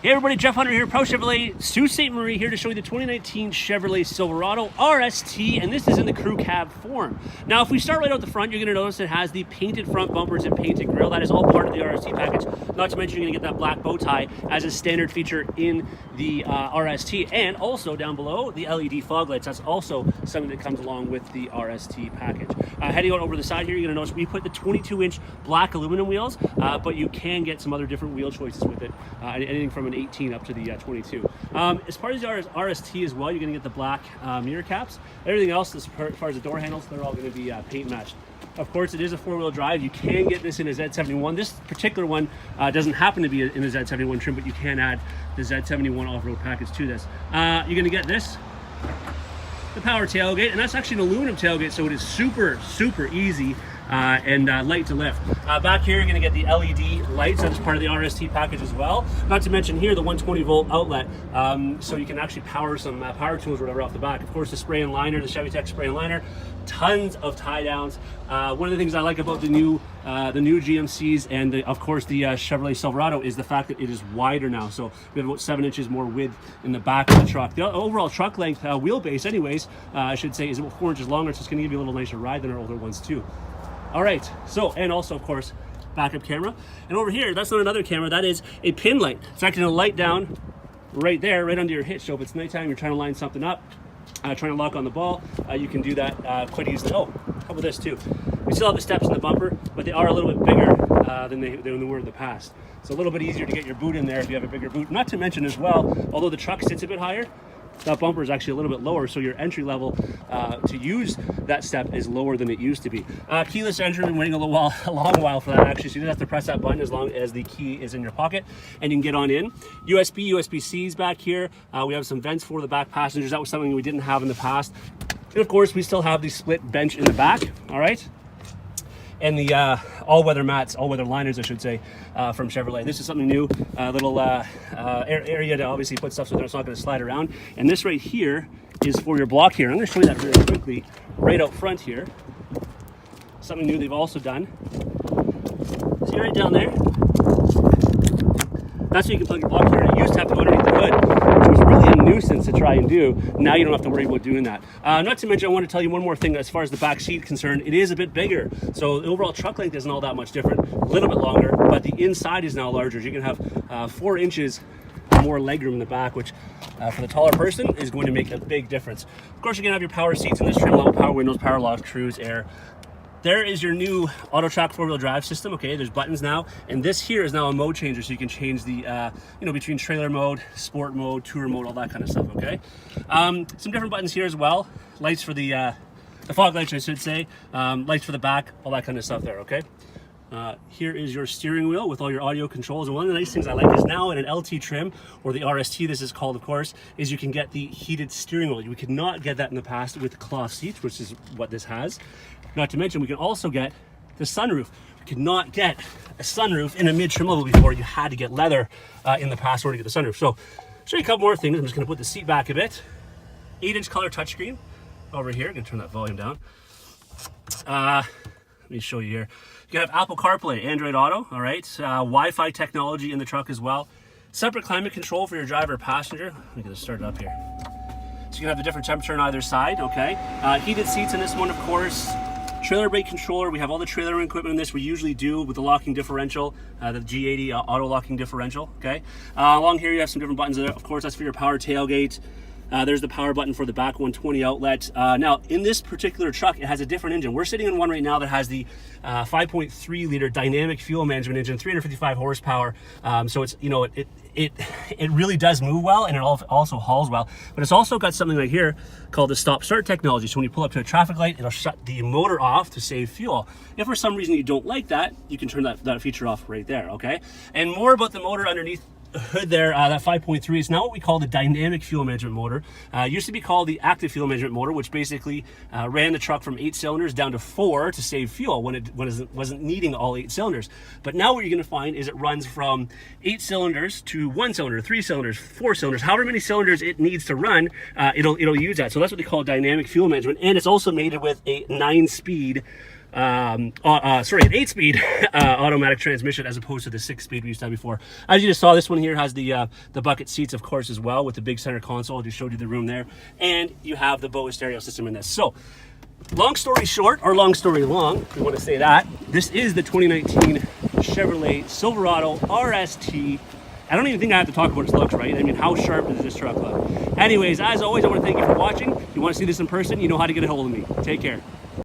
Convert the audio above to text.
Hey everybody, Jeff Hunter here, Pro Chevrolet, Sault Ste. Marie, here to show you the 2019 Chevrolet Silverado RST, and this is in the crew cab form. Now, if we start right out the front, you're going to notice it has the painted front bumpers and painted grille. That is all part of the RST package. Not to mention, you're going to get that black bow tie as a standard feature in the RST, and also down below, the LED fog lights. That's also something that comes along with the RST package. Heading on over the side here, you're going to notice we put the 22-inch black aluminum wheels, but you can get some other different wheel choices with it, anything from an 18 up to the 22. As part of the RST as well, you're going to get the black mirror caps. Everything else, as far as the door handles, they're all going to be paint matched. Of course, it is a four-wheel drive. You can get this in a Z71. This particular one doesn't happen to be in a Z71 trim, but you can add the Z71 off-road package to this. You're going to get this, the power tailgate, and that's actually an aluminum tailgate, so it is super, super easy and light to lift. Back here, you're going to get the LED lights. That's part of the RST package as well. Not to mention here, the 120-volt outlet, so you can actually power some power tools or whatever off the back. Of course, the spray and liner, the Chevy Tech spray and liner, tons of tie downs. One of the things I like about the new GMCs and of course the Chevrolet Silverado is the fact that it is wider now. So we have about 7 inches more width in the back of the truck. The overall truck length, wheelbase anyways, I should say, is about 4 inches longer, so it's going to give you a little nicer ride than our older ones too. All right, so, and also, of course, backup camera. And over here, that's not another camera, that is a pin light. It's actually gonna light down right there, right under your hitch. So if it's nighttime, you're trying to line something up, trying to lock on the ball, you can do that quite easily. Oh, how about this too? We still have the steps in the bumper, but they are a little bit bigger than they were in the past. It's a little bit easier to get your boot in there if you have a bigger boot. Not to mention as well, although the truck sits a bit higher, that bumper is actually a little bit lower, so your entry level to use that step is lower than it used to be. Keyless entry, been waiting a long while for that actually, so you just have to press that button as long as the key is in your pocket and you can get on in. USB-C's back here. We have some vents for the back passengers. That was something we didn't have in the past. And of course, we still have the split bench in the back, all right? And the all-weather mats, all-weather liners, I should say, from Chevrolet. This is something new, a little area to obviously put stuff so that it's not going to slide around. And this right here is for your block here. I'm going to show you that really quickly, right out front here. Something new they've also done. See right down there? That's so you can plug your block here. It used to have to go underneath the hood, which was really a nuisance to try and do. Now you don't have to worry about doing that. Not to mention, I want to tell you one more thing as far as the back seat is concerned. It is a bit bigger. So the overall truck length isn't all that much different, a little bit longer, but the inside is now larger. You can have 4 inches more legroom in the back, which for the taller person is going to make a big difference. Of course, you're going to have your power seats in this trim level, power windows, power locks, cruise, air. There is your new AutoTrack 4-wheel drive system. Okay, there's buttons now, and this here is now a mode changer, so you can change the, between trailer mode, sport mode, tour mode, all that kind of stuff. Okay, some different buttons here as well. Lights for the fog lights, I should say. Lights for the back, all that kind of stuff there. Okay. Here is your steering wheel with all your audio controls, and one of the nice things I like is now in an LT trim, or the RST this is called, of course, is you can get the heated steering wheel. You could not get that in the past with cloth seats, which is what this has. Not to mention, we can also get the sunroof. We could not get a sunroof in a mid-trim level before. You had to get leather in the past in order to get the sunroof. So, show you a couple more things. I'm just going to put the seat back a bit. 8-inch color touchscreen over here. I'm going to turn that volume down. Let me show you here. You have Apple CarPlay, Android Auto, all right. Wi-Fi technology in the truck as well. Separate climate control for your driver or passenger. Let me get this started up here. So you can have the different temperature on either side, okay. Heated seats in this one, of course. Trailer brake controller. We have all the trailer equipment in this. We usually do with the locking differential, the G80 auto locking differential, okay. Along here you have some different buttons there. Of course, that's for your power tailgate. There's the power button for the back 120 outlet. Now, in this particular truck, it has a different engine. We're sitting in one right now that has the 5.3 liter dynamic fuel management engine, 355 horsepower. So it's, it really does move well, and it also hauls well. But it's also got something right here called the stop-start technology. So when you pull up to a traffic light, it'll shut the motor off to save fuel. If for some reason you don't like that, you can turn that feature off right there, okay? And more about the motor underneath hood there, that 5.3 is now what we call the dynamic fuel management motor. Used to be called the active fuel management motor, which basically ran the truck from 8 cylinders down to 4 to save fuel when it wasn't needing all 8 cylinders. But now what you're going to find is it runs from 8 cylinders to 1 cylinder, 3 cylinders, 4 cylinders, however many cylinders it needs to run, it'll use that. So that's what they call dynamic fuel management, and it's also mated with a 9-speed an 8-speed automatic transmission as opposed to the 6-speed we used to have before. As you just saw, this one here has the bucket seats, of course, as well, with the big center console. I just showed you the room there, and you have the Bose stereo system in this. So, long story short, or long story long, if you want to say that, this is the 2019 Chevrolet Silverado RST. I don't even think I have to talk about its looks, right? I mean, how sharp does this truck look? Anyways, as always, I want to thank you for watching. If you want to see this in person, you know how to get a hold of me. Take care.